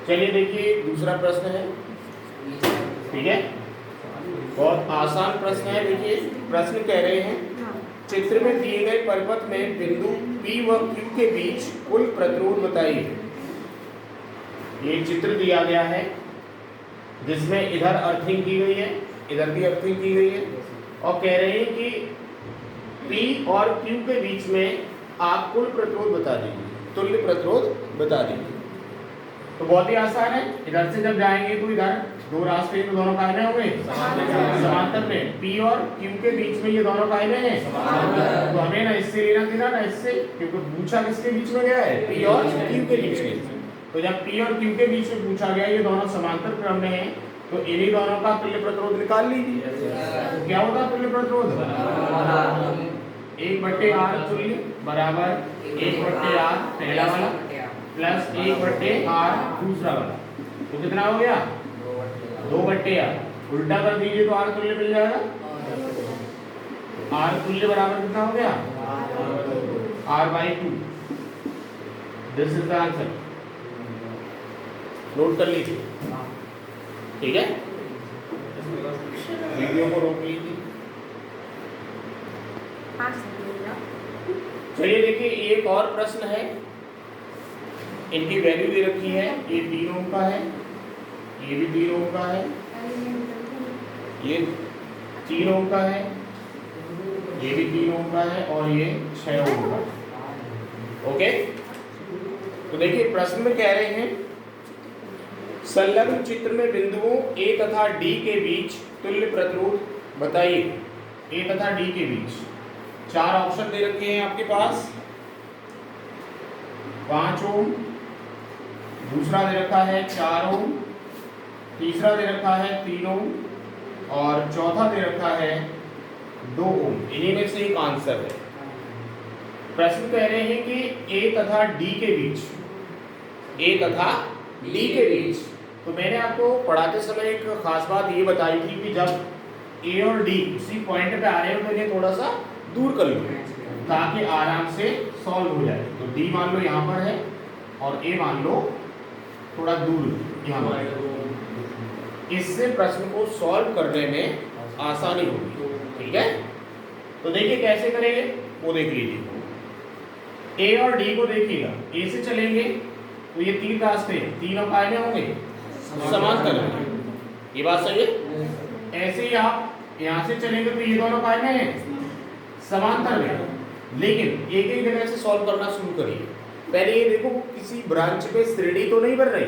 चलिए देखिए दूसरा प्रश्न है, ठीक है, बहुत आसान प्रश्न है। देखिए प्रश्न कह रहे हैं चित्र में दिए गए परिपथ में बिंदु P व Q के बीच कुल प्रतिरोध बताइए। ये चित्र दिया गया है जिसमें इधर अर्थिंग की गई है, इधर भी अर्थिंग की गई है, और कह रहे हैं कि P और Q के बीच में आप कुल प्रतिरोध बता दीजिए, तुल्य प्रतिरोध बता दीजिए। तो बहुत ही आसान है, इधर से जब जाएंगे तो इधर दो रास्ते तो दोनों कायने होंगे समांतर में, P और Q के बीच में ये दोनों कायने हैं, तो हमें ना इससे लेना देना ना इससे, क्योंकि पूछा किसके बीच में गया है, P और Q के बीच में। तो जब P और Q के बीच में पूछा गया, ये दोनों समांतर क्रम में हैं, तो इन्हीं दोनों का तुल्य प्रतिरोध निकाल लीजिए। तो क्या होगा तुल्य प्रतिरोध, 1/r तुल्य बराबर 1/r पहला वाला प्लस 1/r दूसरा वाला, तो कितना हो गया 2/r। उल्टा कर दीजिए तो r तुल्य मिल जाएगा, r तुल्य बराबर कितना हो गया r/2। This is the answer, note कर लीजिए, ठीक है, वीडियो को रोक लीजिए। चलिए देखिए एक और प्रश्न है, इनकी वैल्यू दे रखी है, ये 3 ओम का है, ये भी 3 ओम का है, ये 3 ओम का है, ये भी 3 ओम का है, और ये 6 ओम का है। ओके, तो देखिए प्रश्न में कह रहे हैं संलग्न चित्र में बिंदुओं A तथा D के बीच तुल्य प्रतिरोध बताइए। A तथा D के बीच 4 ऑप्शन दे रखे हैं आपके पास, 5 ओम, दूसरा दे रखा है 4 ओम, तीसरा दे रखा है 3 ओम, और चौथा दे रखा है 2 ओम। इन्हीं में से एक आंसर है। प्रश्न कह रहे हैं कि A तथा D के बीच, A तथा D के बीच, तो मैंने आपको पढ़ाते समय एक खास बात ये बताई थी कि जब A और D उसी पॉइंट पे आ रहे हो तो इन्हें थोड़ा सा दूर कर लो ताकि आराम से सॉल्व हो जाए। तो D मान लो यहाँ पर है और A मान लो थोड़ा दूर यहाँ पर, इससे प्रश्न को सॉल्व करने में आसानी होगी, ठीक है। तो देखिए कैसे करेंगे वो देख लीजिए। A और D को देखिएगा, A से चलेंगे तो ये 3 रास्ते, तीनों कायने होंगे समांतर में, ये बात सही है। ऐसे ही आप यहाँ से चलेंगे तो ये दोनों कायने हैं समांतर में, लेकिन एक एक जगह से सॉल्व करना शुरू करिए। पहले ये देखो किसी ब्रांच पे श्रेणी तो नहीं बन रही,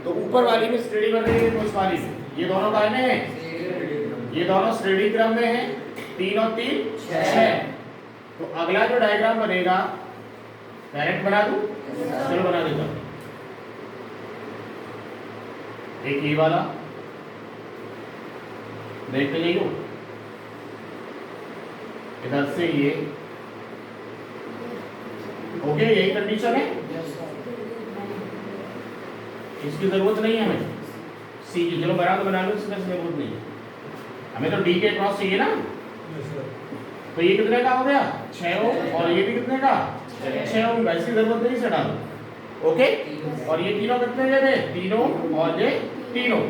तो ऊपर वाली में श्रेणी बन रही है, तो उस वाली में ये दोनों कायने हैं, ये दोनों श्रेणी क्रम में हैं, 3 और 3 6। तो अगला जो डायग्राम बनेगा डायरेक्ट बना दूं, चलो बना देता हूं। एक ये वाला देखते नहीं हो, इधर से ये, ओके यही कंडीशन है, इसकी जरूरत नहीं है हमें सी की, चलो बना तो बना लो, इसकी जरूरत नहीं है हमें, तो डी के क्रॉस चाहिए ना। तो ये कितने का हो गया 6 ओम, और ये भी कितने का 6 ओम, वैसी जरूरत नहीं से डालो, ओके। और ये तीनों कितने के थे 3 ओम और ये 3 ओम।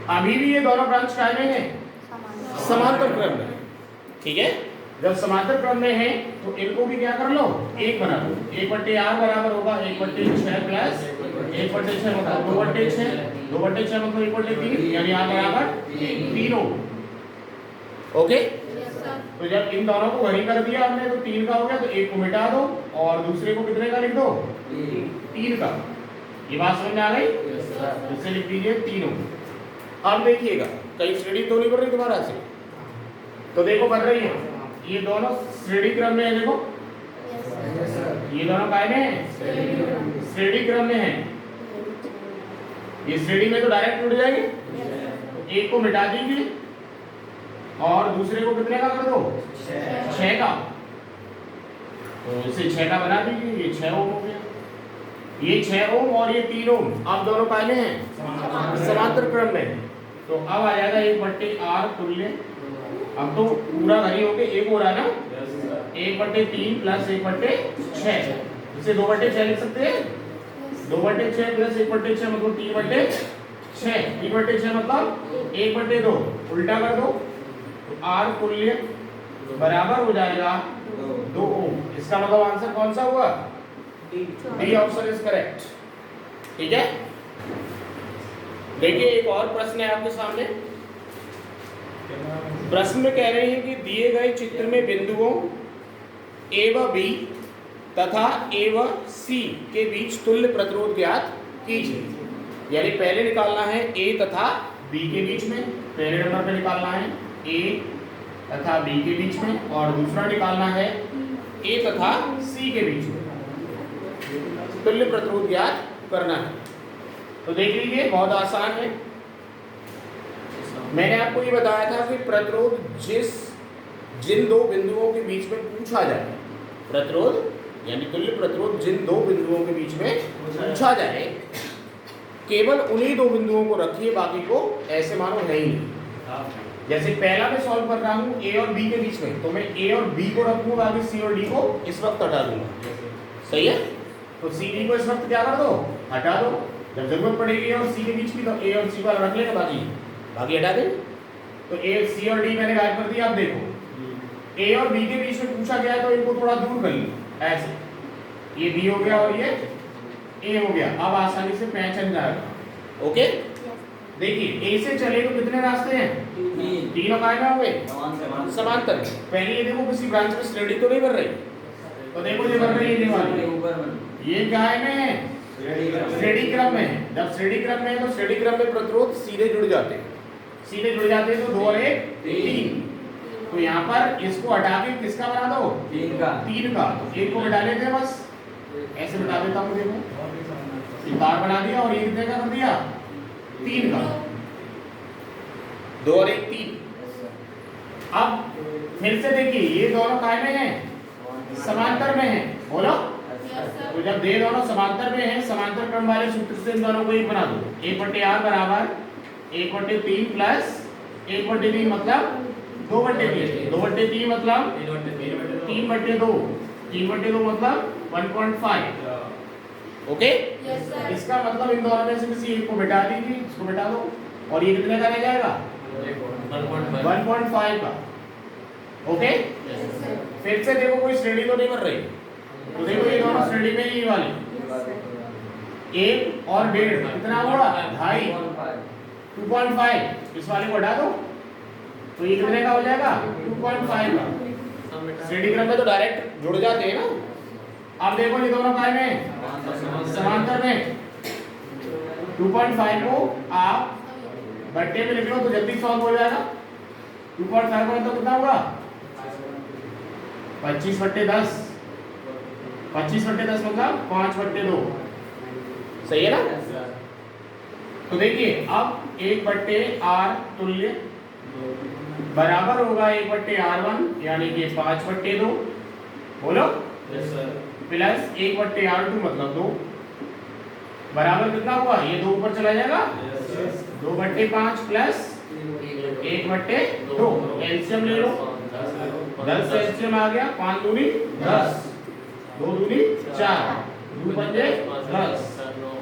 अभी भी ये दोनों ब्रांच कायने हैं समांतर क्रम में, ठीक है। जब समांतर क्रम में है तो इनको भी क्या कर लो, एक बना लो। 1/r बराबर होगा 1/6 प्लस 1/6 मतलब 2/6, 2/6 मतलब 1/3, यानी r बराबर 3 ओम, ओके। तो जब इन दोनों को वही कर दिया हमने तो 3 का हो गया, तो एक को मिटा दो और दूसरे को कितने का लिख दो 3 का। ये बात समझ में आ गई, इससे लिख दीजिए 3 ओम। अब देखिएगा कहीं श्रेणी तो नहीं बन रही दोबारा से, तो देखो बन रही है, ये दोनों श्रेणी क्रम में है, देखो ये दोनों कायने हैं श्रेणी क्रम में है, ये श्रेणी में तो डायरेक्ट जुड़ जाएंगे, तो एक को मिटा दीजिए और दूसरे को कितने का कर दो 6 का, तो इसे 6 का बना दीजिए, ये 6 ओम हो गया, ये 6 ओम और ये 3 ओम, अब दोनों कायने हैं समांतर क्रम में। तो अब आ जाएगा 1/r तुल्य, अब तो पूरा घरी होके एक हो रहा है ना, 1/3 प्लस 1/6, इसे 2/6 लिख सकते हैं, 2/6 प्लस 1/6 मतलब 3/6, 3/6 मतलब 1/2, उल्टा कर दो तो R तुल्य बराबर हो जाएगा 2 ओम। इसका मतलब आंसर कौन सा हुआ? D option is correct. ठीक है, देखिए एक और प्रश्न है आपके सामने। प्रश्न में कह रहे हैं कि दिए गए चित्र में बिंदुओं ए व बी तथा ए व सी के बीच तुल्य प्रतिरोध ज्ञात कीजिए। यानी पहले निकालना है ए तथा बी के बीच में, पहले नंबर पे निकालना है ए तथा बी के बीच में, और दूसरा निकालना है ए तथा सी के बीच में तुल्य प्रतिरोध ज्ञात करना है। तो देख लीजिए, बहुत आसान है। मैंने आपको ये बताया था कि प्रतिरोध जिन दो बिंदुओं के बीच में पूछा जाए, प्रतिरोध यानी तुल्य प्रतिरोध जिन दो बिंदुओं के बीच में पूछा जाए, केवल उन्हीं दो बिंदुओं को रखिए, बाकी को ऐसे मानो है ही नहीं। जैसे पहला मैं सॉल्व कर रहा हूँ ए और बी के बीच में, तो मैं ए और बी को रखूंगा, बाकी सी और डी को इस वक्त हटा दूंगा। सही है, तो सी डी को इस वक्त क्या कर दो, हटा दो। जब जरूरत पड़ेगी और सी के बीच की, तो ए और सी वाला रख लेगा, बाकी हटा दे। तो ए सी और डी मैंने गायब कर दिया। अब देखो ए और बी के बीच में पूछा गया है, तो इनको थोड़ा दूर कर लो ऐसे, ये बी हो गया और ये ए हो गया। अब आसानी से पहचान जाएगा। ओके, देखिए ए से चले तो कितने रास्ते हैं? तीनों कायम होंगे समांतर। पहले ये देखो किसी ब्रांच में श्रेणी तो नहीं बन रही, तो देखो ये बन रही है, ये वाली, ये क्या है? श्रेणी क्रम में। जब श्रेणी क्रम में है तो श्रेणी क्रम में प्रतिरोध सीधे जुड़ जाते हैं, सीधे जुड़ जाते हैं, तो 2 और 1 3। तो यहाँ पर इसको हटा के किसका बना दो? 3 का। तो 1 को हटा लेते हैं, बस ऐसे बता देता हूँ। देखो बार बना दिया, और ये कितने का कर दिया? 3 का। 2 और 1 3। अब फिर से देखिए, ये दोनों काय में हैं? समांतर में हैं। बोलो। तो जब ये दोनों समांतर में हैं, समांतर क्रम वाले सूत्र से इन दोनों को एक बना दो। 1/r बराबर 1/3 प्लस 1/3 मतलब 2/3। 2/3 मतलब 3/2। 3/2 मतलब 1.5। ओके, इसका मतलब इन दोनों में से किसी एक को बिठा दीजिए, इसको बिठा दो, और ये कितने का रह जाएगा? 1.5 का। ओके, फिर से देखो कोई श्रेणी तो नहीं बन रही, तो देखो ये दोनों श्रेणी में ही वाली, 1 और 1.5 कितना हुआ? 2.5। 2.5 इस वाले को हटा दो, तो ये कितने का हो जाएगा? 2.5 का। श्रेणी क्रम में तो डायरेक्ट जुड़ जाते हैं ना। अब देखो ये दोनों काय में? समांतर में। 2.5 को आप बट्टे में लिख लो तो जल्दी सॉल्व हो जाएगा। 2.5 का मतलब कितना होगा? 25/10। 25/10 मतलब 5/2। सही है ना? तो देखिए अब 1/r तुल्य बराबर होगा 1/r1, यानी कि 5/2। बोलो। प्लस 1/r2 मतलब 2, बराबर कितना हुआ? ये 2 ऊपर चला जाएगा, 2/5 प्लस 1/2। एलसीएम ले लो, 10 से एलसीएम आ गया, 5 दूनी 10, 2 दूनी 4, 2 पंजे 10,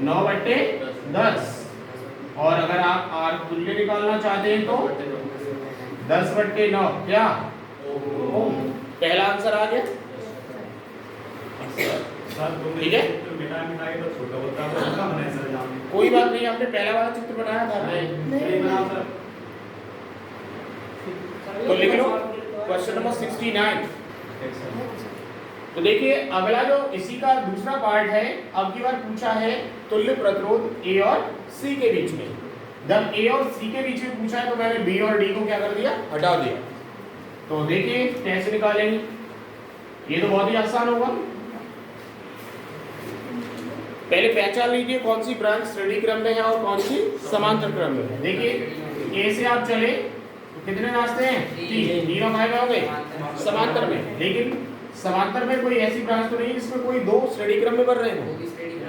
9/10। और अगर आप आर तुल्य निकालना चाहते हैं तो 10/9 क्या? पहला आंसर आ गया। ठीक है, कोई बात नहीं, आपने पहला वाला चित्र बनाया था। तो लिख लो क्वेश्चन नंबर 69। तो देखिए अगला जो इसी का दूसरा पार्ट है, अब की बार पूछा है तुल्य प्रतिरोध ए और सी के बीच में। जब ए और सी के बीच में पूछा है, तो मैंने बी और डी को क्या कर दिया? हटा दिया। तो देखिए कैसे निकालेंगे, ये तो बहुत ही आसान होगा। पहले पहचान लीजिए कौन सी ब्रांच श्रेणी क्रम में है और कौन सी समांतर क्रम में है। देखिए ए से आप चले तो कितने रास्ते हैं? 3। तीनों काय में होंगे? समांतर में। लेकिन समांतर में कोई ऐसी ब्रांच तो नहीं जिसमें कोई 2 श्रेणी क्रम में बढ़ रहे हो।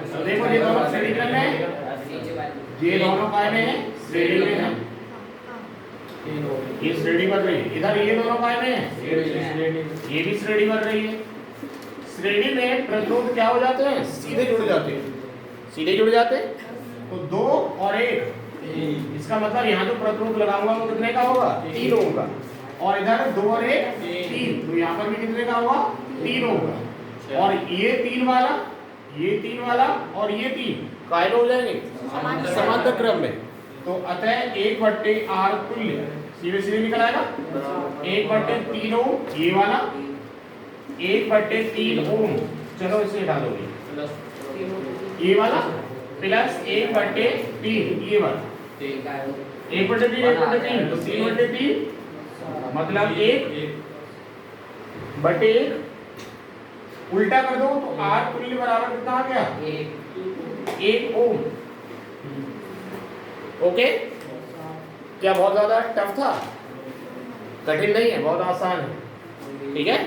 तो देखो ये दोनों श्रेणी क्रम में है, ये दोनों काय में है? श्रेणी में है। ये श्रेणी बढ़ रही है। इधर ये दोनों काय में है? ये भी श्रेणी बढ़ रही है। श्रेणी में प्रतिरोध क्या हो जाते हैं? सीधे जुड़ जाते हैं। सीधे जुड़ जाते। तो 2 और 1, इसका मतलब यहाँ जो प्रतिरोध लगाऊंगा वो कितने का होगा? 3 ओम का। और इधर 2 और 1 3, तो यहाँ पर भी कितने का होगा? 3 ओम का। और ये 3 वाला, ये 3 वाला और ये 3 काहे हो जाएंगे? समांतर क्रम में। तो अतः 1/R तुल्य सीधे सीधे निकल आएगा 1/3 ओम ये वाला, 1/3 ओम, चलो इसे हटा दो, ये वाला प्लस 1/3 ये वाला, 1/3 1/3 तो 3/3 मतलब 1/1 उल्टा कर दो तो R तुल्य बराबर कितना आ गया? 1 ओम। ओके, क्या बहुत ज्यादा टफ था? कठिन नहीं है, बहुत आसान है। ठीक है।